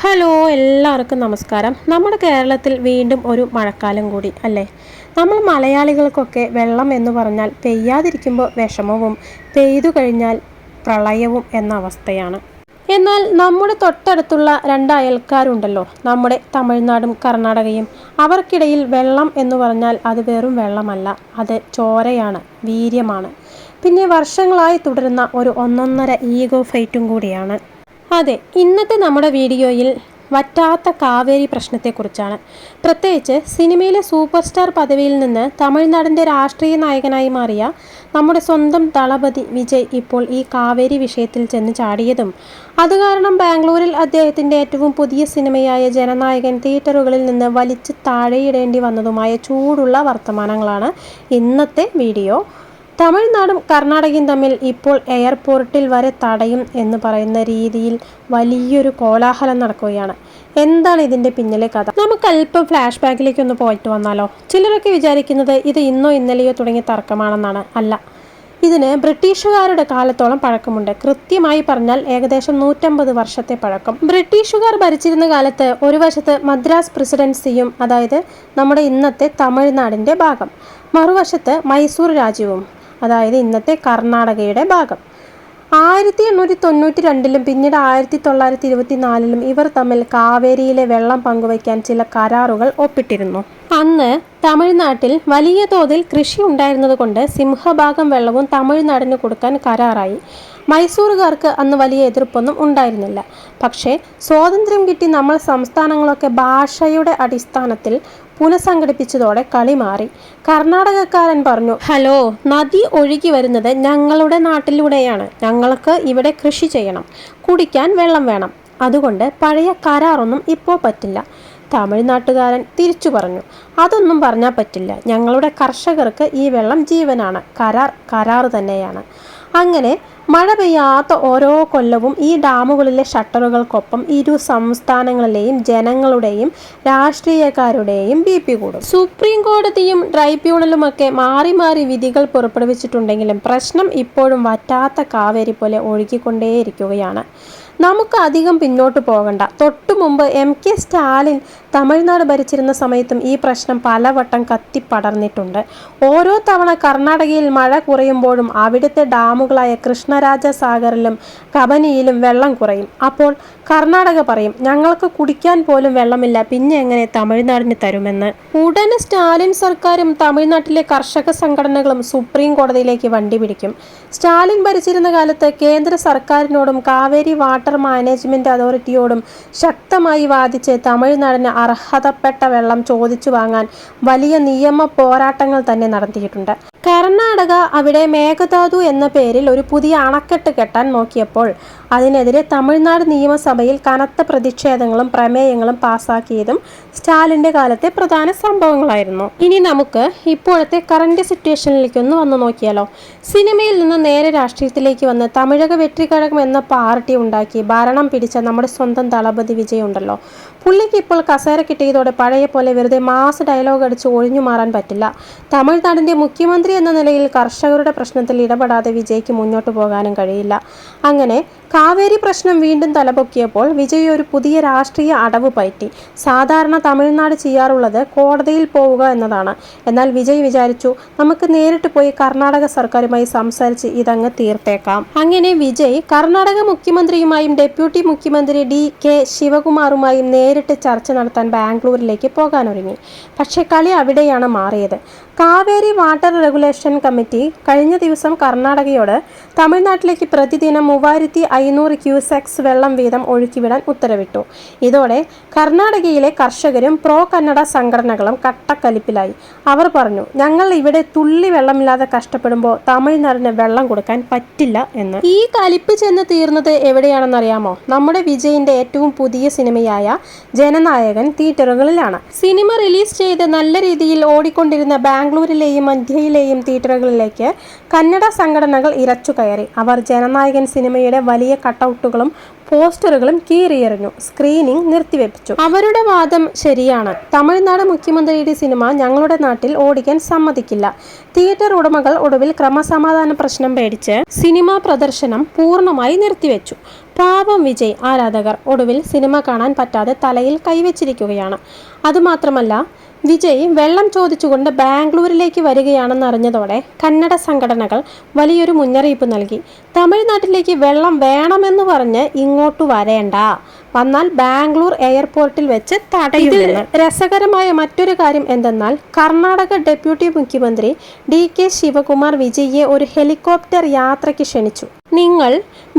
Hello, എല്ലാവർക്കും നമസ്കാരം. നമ്മുടെ കേരളത്തിൽ വീണ്ടും ഒരു മഴക്കാലം കൂടി അല്ലേ? നമ്മൾ മലയാളികൾക്കൊക്കെ വെള്ളം എന്ന് പറഞ്ഞാൽ പെയ്യാതിരിക്കുമ്പോൾ വിഷമവും പെയ്തു കഴിഞ്ഞാൽ പ്രളയവും എന്ന അവസ്ഥയാണ്. എന്നാൽ നമ്മുടെ തൊട്ടടുത്തുള്ള രണ്ട് അയൽക്കാരുണ്ടല്ലോ, നമ്മുടെ തമിഴ്നാടും കർണാടകയും. അവർക്കിടയിൽ വെള്ളം എന്ന് പറഞ്ഞാൽ അത് വെറും വെള്ളമല്ല, അത് ചോരയാണ്, വീര്യമാണ്. പിന്നെ വർഷങ്ങളായി തുടരുന്ന ഒരു ഒന്നൊന്നര ഈഗോ ഫൈറ്റും കൂടിയാണ്. അതെ, ഇന്നത്തെ നമ്മുടെ വീഡിയോയിൽ വറ്റാത്ത കാവേരി പ്രശ്നത്തെക്കുറിച്ചാണ്. പ്രത്യേകിച്ച് സിനിമയിലെ സൂപ്പർ സ്റ്റാർ പദവിയിൽ നിന്ന് തമിഴ്നാടിൻ്റെ രാഷ്ട്രീയ നായകനായി മാറിയ നമ്മുടെ സ്വന്തം ദളപതി വിജയ് ഇപ്പോൾ ഈ കാവേരി വിഷയത്തിൽ ചെന്ന് ചാടിയതും അതുകാരണം ബാംഗ്ലൂരിൽ അദ്ദേഹത്തിൻ്റെ ഏറ്റവും പുതിയ സിനിമയായ ജനനായകൻ തിയേറ്ററുകളിൽ നിന്ന് വലിച്ച് താഴെയിടേണ്ടി വന്നതുമായ ചൂടുള്ള വർത്തമാനങ്ങളാണ് ഇന്നത്തെ വീഡിയോ. തമിഴ്നാടും കർണാടകയും തമ്മിൽ ഇപ്പോൾ എയർപോർട്ടിൽ വരെ തടയും എന്ന് പറയുന്ന രീതിയിൽ വലിയൊരു കോലാഹലം നടക്കുകയാണ്. എന്താണ് ഇതിൻ്റെ പിന്നിലെ കഥ? നമുക്ക് അല്പം ഫ്ലാഷ് ബാക്കിലേക്ക് ഒന്ന് പോയിട്ട് വന്നാലോ? ചിലരൊക്കെ വിചാരിക്കുന്നത് ഇത് ഇന്നോ ഇന്നലെയോ തുടങ്ങിയ തർക്കമാണെന്നാണ്. അല്ല, ഇതിന് ബ്രിട്ടീഷുകാരുടെ കാലത്തോളം പഴക്കമുണ്ട്. കൃത്യമായി പറഞ്ഞാൽ ഏകദേശം 150 വർഷത്തെ പഴക്കം. ബ്രിട്ടീഷുകാർ ഭരിച്ചിരുന്ന കാലത്ത് ഒരു വശത്ത് മദ്രാസ് പ്രസിഡൻസിയും, അതായത് നമ്മുടെ ഇന്നത്തെ തമിഴ്നാടിൻ്റെ ഭാഗം, മറുവശത്ത് മൈസൂർ രാജ്യവും, അതായത് ഇന്നത്തെ കർണാടകയുടെ ഭാഗം. 1892 പിന്നീട് 1924 ഇവർ തമ്മിൽ കാവേരിയിലെ വെള്ളം പങ്കുവയ്ക്കാൻ ചില കരാറുകൾ ഒപ്പിട്ടിരുന്നു. അന്ന് തമിഴ്നാട്ടിൽ വലിയ തോതിൽ കൃഷി ഉണ്ടായിരുന്നത് കൊണ്ട് സിംഹഭാഗം വെള്ളവും തമിഴ്നാടിന് കൊടുക്കാൻ കരാറായി. മൈസൂറുകാർക്ക് അന്ന് വലിയ എതിർപ്പൊന്നും ഉണ്ടായിരുന്നില്ല. പക്ഷേ സ്വാതന്ത്ര്യം കിട്ടി നമ്മൾ സംസ്ഥാനങ്ങളൊക്കെ ഭാഷയുടെ അടിസ്ഥാനത്തിൽ പുനഃസംഘടിപ്പിച്ചതോടെ കളി മാറി. കർണാടകക്കാരൻ പറഞ്ഞു, ഹലോ, നദി ഒഴുകി വരുന്നത് ഞങ്ങളുടെ നാട്ടിലൂടെയാണ്, ഞങ്ങൾക്ക് ഇവിടെ കൃഷി ചെയ്യണം, കുടിക്കാൻ വെള്ളം വേണം, അതുകൊണ്ട് പഴയ കരാറൊന്നും ഇപ്പോൾ പറ്റില്ല. തമിഴ്നാട്ടുകാരൻ തിരിച്ചു പറഞ്ഞു, അതൊന്നും പറഞ്ഞാൽ പറ്റില്ല, ഞങ്ങളുടെ കർഷകർക്ക് ഈ വെള്ളം ജീവനാണ്, കരാർ തന്നെയാണ്. അങ്ങനെ മഴ പെയ്യാത്ത ഓരോ കൊല്ലവും ഈ ഡാമുകളിലെ ഷട്ടറുകൾക്കൊപ്പം ഇരു സംസ്ഥാനങ്ങളിലെയും ജനങ്ങളുടെയും രാഷ്ട്രീയക്കാരുടെയും BP കൂടും. സുപ്രീം കോടതിയും ട്രൈബ്യൂണലുമൊക്കെ മാറി മാറി വിധികൾ പുറപ്പെടുവിച്ചിട്ടുണ്ടെങ്കിലും പ്രശ്നം ഇപ്പോഴും വറ്റാത്ത കാവേരി പോലെ ഒഴുകിക്കൊണ്ടേയിരിക്കുകയാണ്. നമുക്ക് അധികം പിന്നോട്ട് പോകണ്ട. തൊട്ടു മുമ്പ് MK സ്റ്റാലിൻ തമിഴ്നാട് ഭരിച്ചിരുന്ന സമയത്തും ഈ പ്രശ്നം പലവട്ടം കത്തിപ്പടർന്നിട്ടുണ്ട്. ഓരോ തവണ കർണാടകയിൽ മഴ കുറയുമ്പോഴും അവിടുത്തെ ഡാമുകളായ കൃഷ്ണരാജസാഗറിലും കബനിയിലും വെള്ളം കുറയും. അപ്പോൾ കർണാടക പറയും, ഞങ്ങൾക്ക് കുടിക്കാൻ പോലും വെള്ളമില്ല, പിന്നെ എങ്ങനെ തമിഴ്നാടിന് തരുമെന്ന്. ഉടനെ സ്റ്റാലിൻ സർക്കാരും തമിഴ്നാട്ടിലെ കർഷക സംഘടനകളും സുപ്രീം കോടതിയിലേക്ക് വണ്ടി പിടിക്കും. സ്റ്റാലിൻ ഭരിച്ചിരുന്ന കാലത്ത് കേന്ദ്ര സർക്കാരിനോടും കാവേരി വാട്ടർ മാനേജ്മെന്റ് അതോറിറ്റിയോടും ശക്തമായി വാദിച്ച് തമിഴ്നാടിന് അർഹതപ്പെട്ട വെള്ളം ചോദിച്ചു വാങ്ങാൻ വലിയ നിയമ പോരാട്ടങ്ങൾ തന്നെ നടത്തിയിട്ടുണ്ട്. കർണാടക അവിടെ മേഘദാതു എന്ന പേരിൽ ഒരു പുതിയ അണക്കെട്ട് കെട്ടാൻ നോക്കിയപ്പോൾ അതിനെതിരെ തമിഴ്നാട് നിയമസഭയിൽ കനത്ത പ്രതിഷേധങ്ങളും പ്രമേയങ്ങളും പാസാക്കിയതും സ്റ്റാലിൻ്റെ കാലത്തെ പ്രധാന സംഭവങ്ങളായിരുന്നു. ഇനി നമുക്ക് ഇപ്പോഴത്തെ കറന്റ് സിറ്റുവേഷനിലേക്കൊന്ന് വന്നു നോക്കിയാലോ? സിനിമയിൽ നിന്ന് നേരെ രാഷ്ട്രീയത്തിലേക്ക് വന്ന് തമിഴക വെട്രിക്കഴകം എന്ന പാർട്ടി ഉണ്ടാക്കി ഭരണം പിടിച്ച നമ്മുടെ സ്വന്തം ദളപതി വിജയ് ഉണ്ടല്ലോ, പുള്ളിക്ക് ഇപ്പോൾ കസേര കിട്ടിയതോടെ പഴയ പോലെ വെറുതെ മാസ് ഡയലോഗ് അടിച്ച് ഒഴിഞ്ഞു മാറാൻ പറ്റില്ല. തമിഴ്നാടിൻ്റെ മുഖ്യമന്ത്രി എന്ന നിലയിൽ കർഷകരുടെ പ്രശ്നത്തിൽ ഇടപെടാതെ വിജയ്ക്ക് മുന്നോട്ട് പോകാനും കഴിയില്ല. അങ്ങനെ കാവേരി പ്രശ്നം വീണ്ടും തലപൊക്കിയപ്പോൾ വിജയ് ഒരു പുതിയ രാഷ്ട്രീയ അടവ് പയറ്റി. സാധാരണ തമിഴ്നാട് ചെയ്യാറുള്ളത് കോടതിയിൽ പോവുക എന്നതാണ്. എന്നാൽ വിജയ് വിചാരിച്ചു, നമുക്ക് നേരിട്ട് പോയി കർണാടക സർക്കാരുമായി സംസാരിച്ച് ഇതങ്ങ് തീർത്തേക്കാം. അങ്ങനെ വിജയ് കർണാടക മുഖ്യമന്ത്രിയുമായും ഡെപ്യൂട്ടി മുഖ്യമന്ത്രി DK ശിവകുമാറുമായും നേരിട്ട് ചർച്ച നടത്താൻ ബാംഗ്ലൂരിലേക്ക് പോകാനൊരുങ്ങി. പക്ഷേ കളി അവിടെയാണ് മാറിയത്. കാവേരി വാട്ടർ റെഗുലേഷൻ കമ്മിറ്റി കഴിഞ്ഞ ദിവസം കർണാടകയോട് തമിഴ്നാട്ടിലേക്ക് പ്രതിദിനം 3500 ക്യൂസെക്സ് വെള്ളം വീതം ഒഴുക്കിവിടാൻ ഉത്തരവിട്ടു. ഇതോടെ കർണാടകയിലെ കർഷകരും പ്രോ കന്നഡ സംഘടനകളും കട്ടക്കലിപ്പിലായി. അവർ പറഞ്ഞു, ഞങ്ങൾ ഇവിടെ തുള്ളി വെള്ളമില്ലാതെ കഷ്ടപ്പെടുമ്പോൾ തമിഴ്നാടിന് വെള്ളം കൊടുക്കാൻ പറ്റില്ല എന്ന്. ഈ കലിപ്പ് ചെന്ന് തീർന്നത് എവിടെയാണെന്നറിയാമോ? നമ്മുടെ വിജയിൻ്റെ ഏറ്റവും പുതിയ സിനിമയായ ജനനായകൻ തിയേറ്ററുകളിലാണ്. സിനിമ റിലീസ് ചെയ്ത് നല്ല രീതിയിൽ ഓടിക്കൊണ്ടിരുന്ന ബാംഗ്ലൂരിലെയും മധ്യയിലെയും തിയേറ്ററുകളിലേക്ക് കന്നഡ സംഘടനകൾ ഇരച്ചു കയറി. അവർ ജനനായകൻ സിനിമയുടെ വലിയ കട്ടൗട്ടുകളും പോസ്റ്ററുകളും കീറിയെറിഞ്ഞു, സ്ക്രീനിംഗ് നിർത്തിവെപ്പിച്ചു. അവരുടെ വാദം ശരിയാണ്. തമിഴ്നാട് മുഖ്യമന്ത്രിയുടെ സിനിമ ഞങ്ങളുടെ നാട്ടിൽ ഓടിക്കാൻ സമ്മതിക്കില്ല. തിയേറ്റർ ഉടമകൾ ഒടുവിൽ ക്രമസമാധാന പ്രശ്നം പേടിച്ച് സിനിമാ പ്രദർശനം പൂർണ്ണമായി നിർത്തിവെച്ചു. പാവം വിജയ് ആരാധകർ ഒടുവിൽ സിനിമ കാണാൻ പറ്റാതെ തലയിൽ കൈവച്ചിരിക്കുകയാണ്. അതുമാത്രമല്ല, വിജയ് വെള്ളം ചോദിച്ചുകൊണ്ട് ബാംഗ്ലൂരിലേക്ക് വരികയാണെന്നറിഞ്ഞതോടെ കന്നഡ സംഘടനകൾ വലിയൊരു മുന്നറിയിപ്പ് നൽകി. തമിഴ്നാട്ടിലേക്ക് വെള്ളം വേണമെന്ന് പറഞ്ഞ് ഇങ്ങോട്ട് വരേണ്ട, വന്നാൽ ബാംഗ്ലൂർ എയർപോർട്ടിൽ വെച്ച് തടയുമെന്ന്. രസകരമായ മറ്റൊരു കാര്യം എന്തെന്നാൽ, കർണാടക ഡെപ്യൂട്ടി മുഖ്യമന്ത്രി DK ശിവകുമാർ വിജയിയെ ഒരു ഹെലികോപ്റ്റർ യാത്രയ്ക്ക് ക്ഷണിച്ചു. നിങ്ങൾ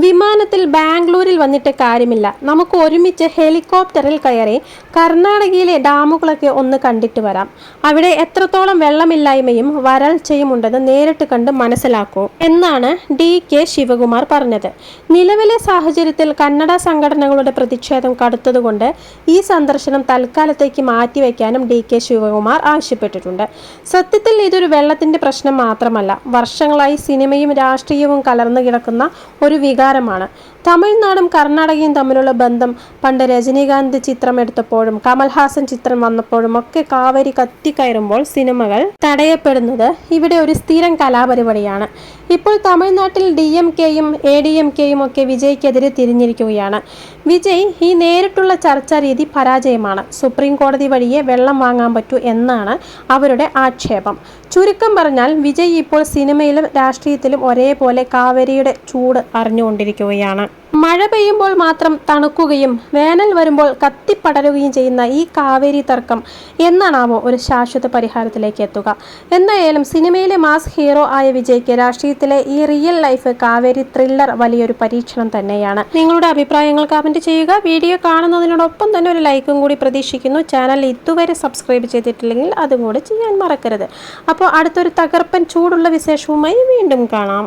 വിമാനത്തിൽ ബാംഗ്ലൂരിൽ വന്നിട്ട് കാര്യമില്ല, നമുക്ക് ഒരുമിച്ച് ഹെലികോപ്റ്ററിൽ കയറി കർണാടകയിലെ ഡാമുകളൊക്കെ ഒന്ന് കണ്ടിട്ട് വരാം. അവിടെ എത്രത്തോളം വെള്ളമില്ലായ്മയും വരൾച്ചയും ഉണ്ടെന്ന് നേരിട്ട് കണ്ട് മനസ്സിലാക്കൂ എന്നാണ് DK ശിവകുമാർ പറഞ്ഞത്. നിലവിലെ സാഹചര്യത്തിൽ കന്നഡ സംഘടനകളുടെ പ്രതിഷേധം കടുത്തതുകൊണ്ട് ഈ സന്ദർശനം തൽക്കാലത്തേക്ക് മാറ്റിവെക്കാനും DK ശിവകുമാർ ആവശ്യപ്പെട്ടിട്ടുണ്ട്. സത്യത്തിൽ ഇതൊരു വെള്ളത്തിന്റെ പ്രശ്നം മാത്രമല്ല, വർഷങ്ങളായി സിനിമയും രാഷ്ട്രീയവും കലർന്നു കിടക്കുന്ന ഒരു വികാരമാണ്. തമിഴ്നാടും കർണാടകയും തമ്മിലുള്ള ബന്ധം പണ്ട് രജനീകാന്ത് ചിത്രം എടുത്തപ്പോഴും കമൽഹാസൻ ചിത്രം വന്നപ്പോഴും ഒക്കെ കാവേരി കത്തിക്കയറുമ്പോൾ സിനിമകൾ തടയപ്പെടുന്നത് ഇവിടെ ഒരു സ്ഥിരം കലാപരിപാടിയാണ്. ഇപ്പോൾ തമിഴ്നാട്ടിൽ DMKയും ADMKയും ഒക്കെ വിജയ്ക്കെതിരെ തിരിഞ്ഞിരിക്കുകയാണ്. വിജയ് ഈ നേരിട്ടുള്ള ചർച്ചാ രീതി പരാജയമാണ്. സുപ്രീം കോടതി വഴിയേ വെള്ളം വാങ്ങാൻ പറ്റൂ എന്നാണ് അവരുടെ ആക്ഷേപം. ചുരുക്കം പറഞ്ഞാൽ, വിജയ് ഇപ്പോൾ സിനിമയിലും രാഷ്ട്രീയത്തിലും ഒരേപോലെ കാവേരിയുടെ ചൂട് അറിഞ്ഞുകൊണ്ടിരിക്കുകയാണ്. മഴ പെയ്യുമ്പോൾ മാത്രം തണുക്കുകയും വേനൽ വരുമ്പോൾ കത്തിപ്പടരുകയും ചെയ്യുന്ന ഈ കാവേരി തർക്കം എന്നാണാവോ ഒരു ശാശ്വത പരിഹാരത്തിലേക്ക് എത്തുക? എന്തായാലും സിനിമയിലെ മാസ് ഹീറോ ആയ വിജയ്ക്ക് രാഷ്ട്രീയത്തിലെ ഈ റിയൽ ലൈഫ് കാവേരി ത്രില്ലർ വലിയൊരു പരീക്ഷണം തന്നെയാണ്. നിങ്ങളുടെ അഭിപ്രായങ്ങൾ കമന്റ് ചെയ്യുക. വീഡിയോ കാണുന്നതിനോടൊപ്പം തന്നെ ഒരു ലൈക്കും കൂടി പ്രതീക്ഷിക്കുന്നു. ചാനൽ ഇതുവരെ സബ്സ്ക്രൈബ് ചെയ്തിട്ടില്ലെങ്കിൽ അതും കൂടി ചെയ്യാൻ മറക്കരുത്. അപ്പോൾ അടുത്തൊരു തകർപ്പൻ ചൂടുള്ള വിശേഷവുമായി വീണ്ടും കാണാം.